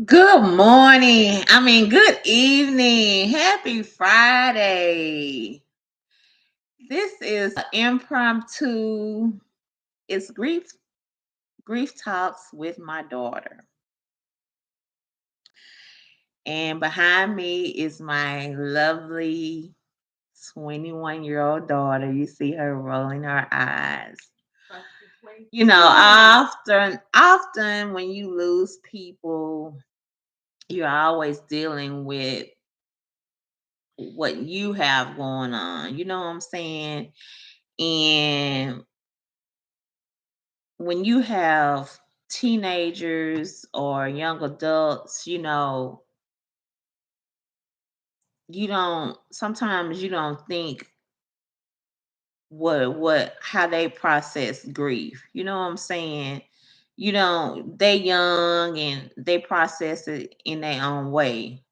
Good morning. Good evening. Happy Friday. This is impromptu. It's grief talks with my daughter. And behind me is my lovely 21-year-old daughter. You see her rolling her eyes. Often when you lose people, you're always dealing with what you have going on. You know what I'm saying? And when you have teenagers or young adults, sometimes you don't think what how they process grief. You know what I'm saying? They young and they process it in their own way.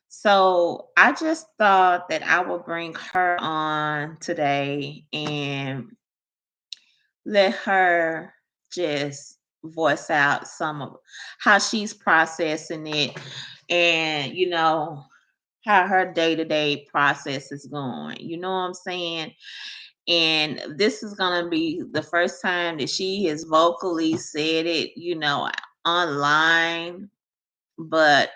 So I just thought that I would bring her on today and let her just voice out some of how she's processing it and how her day-to-day process is going. You know what I'm saying? And this is going to be the first time that she has vocally said it, online, but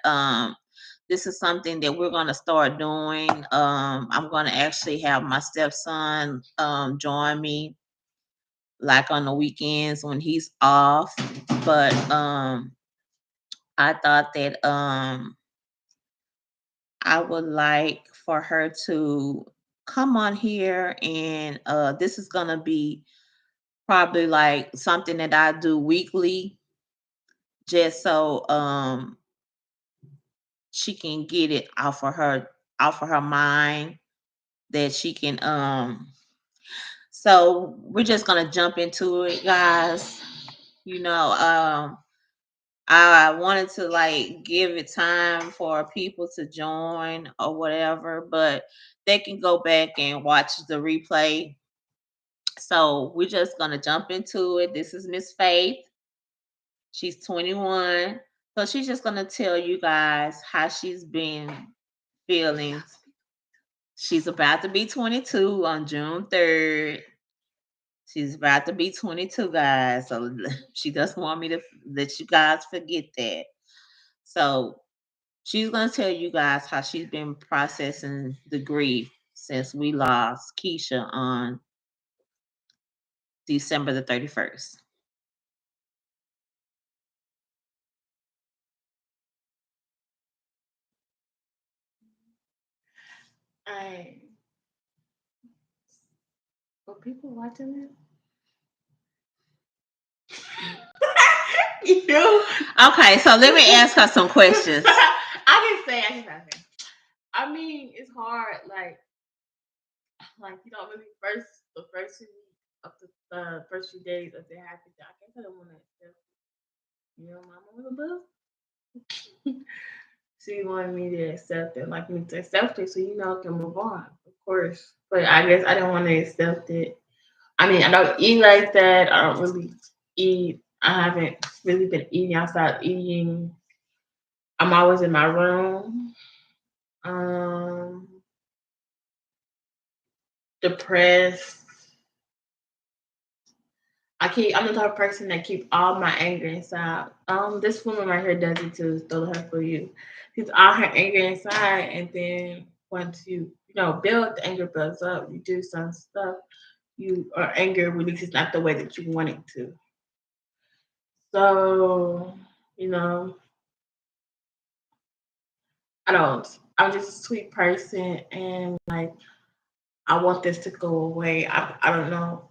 this is something that we're going to start doing. I'm going to actually have my stepson join me like on the weekends when he's off. But I thought that I would like for her to come on here and this is gonna be probably like something that I do weekly just so she can get it off of her mind that she can so we're just gonna jump into it, guys. You know, I wanted to like give it time for people to join or whatever, but they can go back and watch the replay. So we're just gonna jump into it. This is Miss Faith. She's 21. So she's just gonna tell you guys how she's been feeling. She's about to be 22 on June 3rd. She's about to be 22, guys. So she doesn't want me to let you guys forget that. So she's going to tell you guys how she's been processing the grief since we lost Keisha on December the 31st. I for people watching this. You. Okay, so let me ask her some questions. I can say. I mean, it's hard. Like you don't really the first few of the first few days of the happy. I guess I don't want to accept. Mama was a boo. She wanted me to accept it, like me to accept it, so I can move on, of course. But I guess I don't want to accept it. I mean, I don't eat like that. I don't really eat. I haven't really been eating outside eating. I'm always in my room. Um, depressed. I'm the type of person that keep all my anger inside. This woman right here does it too. Stole her for you. Keeps all her anger inside, and then once build the anger builds up. You do some stuff. Anger releases not the way that you want it to. So you know, I don't. I'm just a sweet person, and like I want this to go away. I don't know.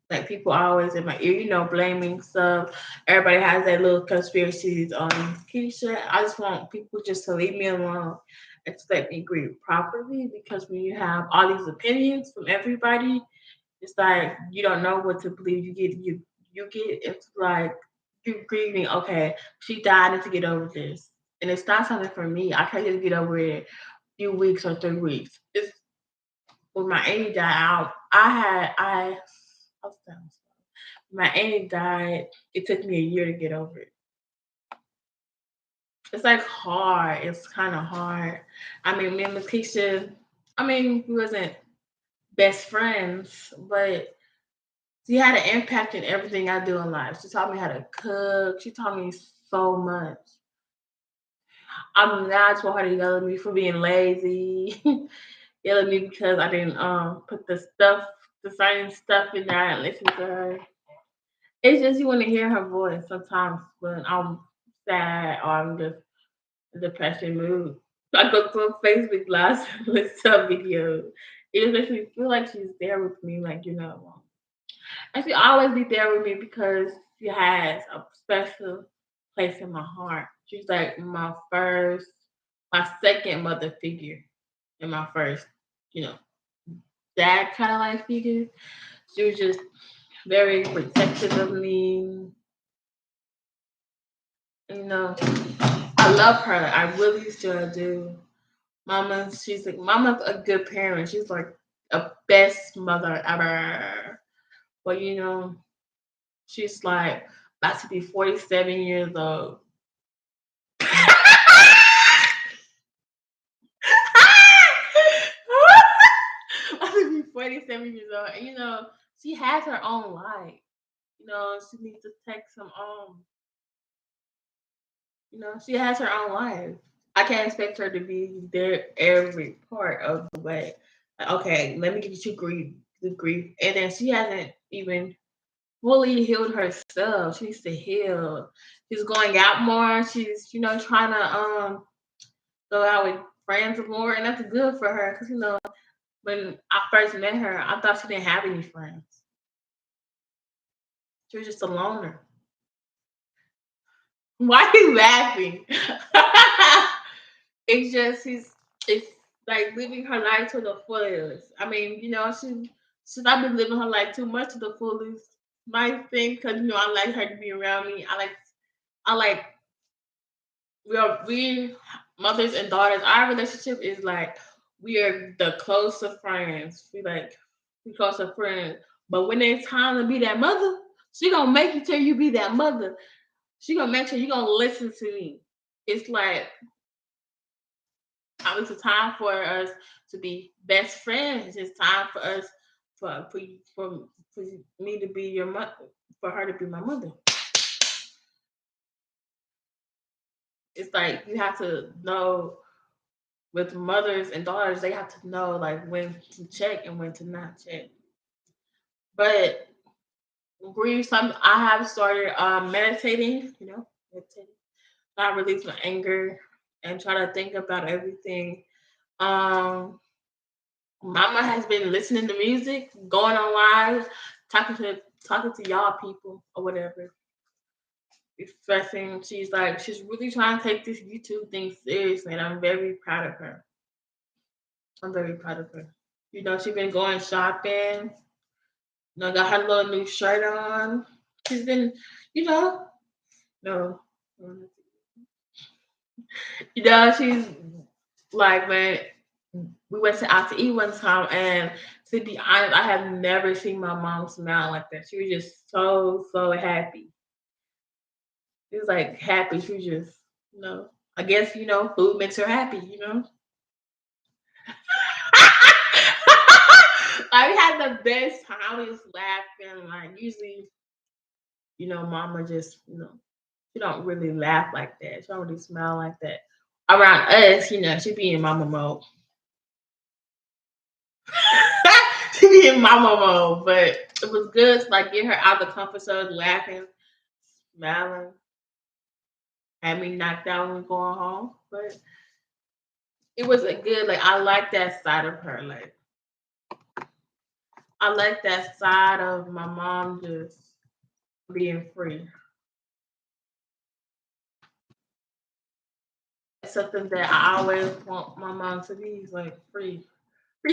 Like people always in my ear, blaming stuff. Everybody has their little conspiracies on Keisha. I just want people just to leave me alone and to let me grieve properly because when you have all these opinions from everybody, it's like you don't know what to believe. You get it's like you grieving. Okay, she died. I need to get over this, and it's not something for me. I can't just get over it. Few weeks or 3 weeks. It's when my auntie died out. I was telling my auntie died. It took me a year to get over it. It's like hard. It's kind of hard. I mean, me and Lakeisha, I mean, we wasn't best friends, but she had an impact in everything I do in life. She taught me how to cook. She taught me so much. I'm now told her to yell at me for being lazy, yell at me because I didn't put the certain stuff in there and listen to her. It's just you want to hear her voice sometimes when I'm sad or I'm just in a depression mood. I go to a Facebook Live and listen to a video. It makes me feel like she's there with me, like and she always be there with me because she has a special place in my heart. She's like my second mother figure, and my first, you know, dad kind of like figure. She was just very protective of me. You know, I love her. I really still do. Mama's a good parent. She's like a best mother ever. But she's like about to be 47 years old. About to be 47 years old. And she has her own life. She needs to take some she has her own life. I can't expect her to be there every part of the way. Like, okay, let me get you grief. And then she hasn't even fully healed herself. She needs to heal. She's going out more. She's, trying to go out with friends more, and that's good for her. Cause when I first met her, I thought she didn't have any friends. She was just a loner. Why are you laughing? It's like living her life to the fullest. I mean, she's not been living her life too much to the fullest. My thing, because I like her to be around me. I like we mothers and daughters. Our relationship is like we are the closer friends. We closer friends. But when it's time to be that mother, she gonna make you tell you be that mother. She gonna make sure you gonna listen to me. It's like it's a time for us to be best friends. It's time for us for me to be your mother, for her to be my mother. It's like you have to know with mothers and daughters, they have to know like when to check and when to not check. But grief, I have started meditating. Meditating. I release my anger and try to think about everything. Um, Mama has been listening to music, going on live, talking to y'all people or whatever. Expressing, she's really trying to take this YouTube thing seriously, and I'm very proud of her. I'm very proud of her. She's been going shopping. Got her little new shirt on. She's been, you know, no, she's like, man, we went out to eat one time, and to be honest, I have never seen my mom smile like that. She was just so happy. She was like happy. She was just, I guess food makes her happy. I had the best time. I was laughing. Like usually, Mama just, she don't really laugh like that. She don't really smile like that. Around us, she be in Mama mode. She be in Mama mode, but it was good to like get her out of the comfort zone, laughing, smiling. Had me knocked out when going home, but it was a good. Like I like that side of her. Like I like that side of my mom just being free. It's something that I always want my mom to be like free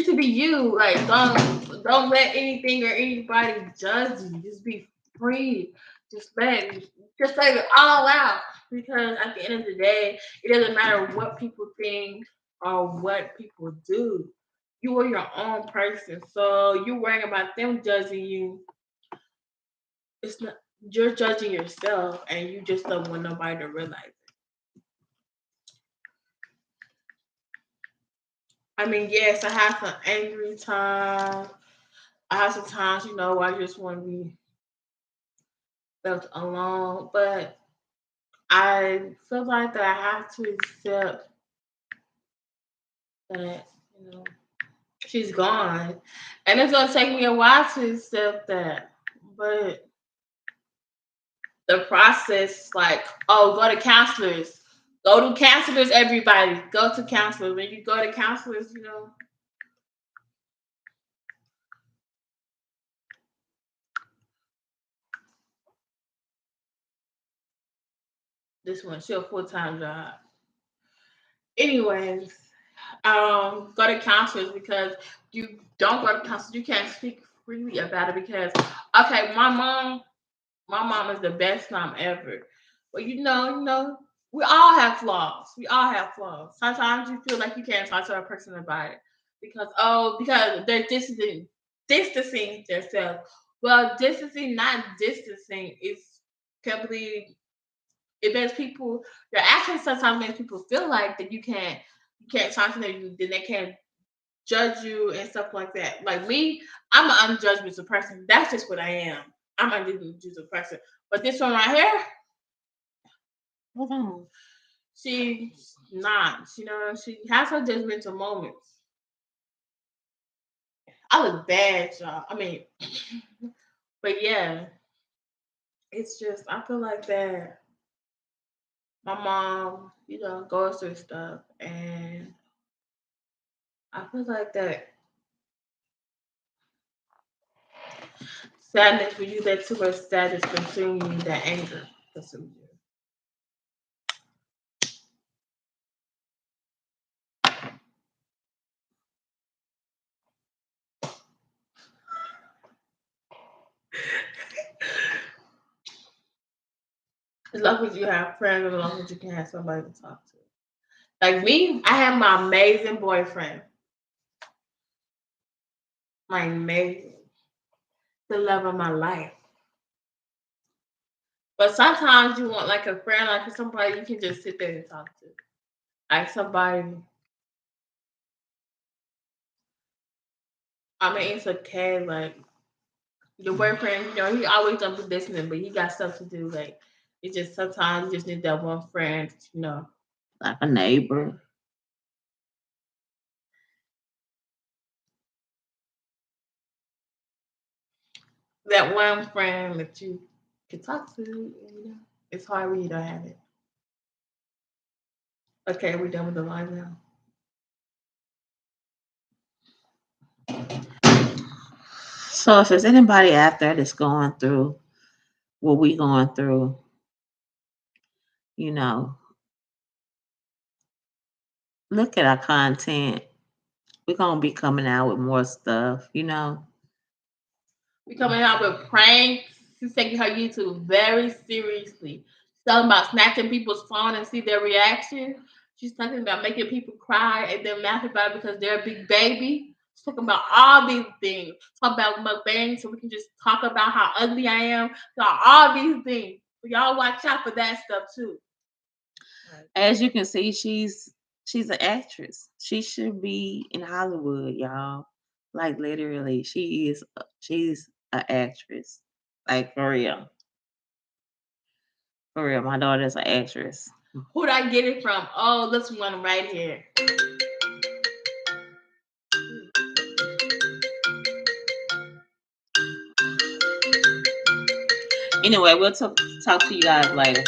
to be you. Like don't let anything or anybody judge you. Just be free. Just let it all out. Because at the end of the day, it doesn't matter what people think or what people do. You are your own person. So you worrying about them judging you. It's not you're judging yourself and you just don't want nobody to realize it. I mean, yes, I have some angry times. I have some times, where I just want to be left alone. But I feel like that I have to accept that, she's gone. And it's gonna take me a while to accept that. But the process, like, oh, go to counselors. Go to counselors, everybody. Go to counselors. When you go to counselors, this one's still a full-time job. Anyways, go to counselors because you don't go to counselors, you can't speak freely about it because okay, my mom is the best mom ever. But we all have flaws. We all have flaws. Sometimes you feel like you can't talk to a person about it because they're distancing themselves. Well, distancing, not distancing, is completely it makes people your actions sometimes makes people feel like that you can't talk to them, then they can't judge you and stuff like that. Like me, I'm an unjudgmental person. That's just what I am. I'm an unjudgmental person. But this one right here, she's not. She has her judgmental moments. I look bad, y'all. I mean, but yeah, it's just I feel like that my mom, goes through stuff, and I feel like that sadness when you let too much sadness consume you, that anger consume you. As long as you have friends, as long as you can have somebody to talk to. Like me, I have my amazing boyfriend. My amazing, the love of my life. But sometimes you want like a friend, like somebody you can just sit there and talk to. Like somebody, I mean, it's okay. Like your boyfriend, he always don't be listening, but he got stuff to do. Like it's just sometimes you just need that one friend. Like a neighbor. That one friend that you can talk to. It's hard when you don't have it. Okay, we're done with the live now. So if there's anybody out there that's going through what we going through, you know, look at our content. We're gonna be coming out with more stuff. We coming out with pranks. She's taking her YouTube very seriously. She's talking about snatching people's phone and see their reaction. She's talking about making people cry and then laugh about it because they're a big baby. She's talking about all these things. Talk about mukbang so we can just talk about how ugly I am. So all these things. So y'all watch out for that stuff too. As you can see, she's an actress. She should be in Hollywood, y'all. Like literally, she's an actress. Like for real. For real. My daughter's an actress. Who'd I get it from? Oh, this one right here. Anyway, we'll talk to you guys later.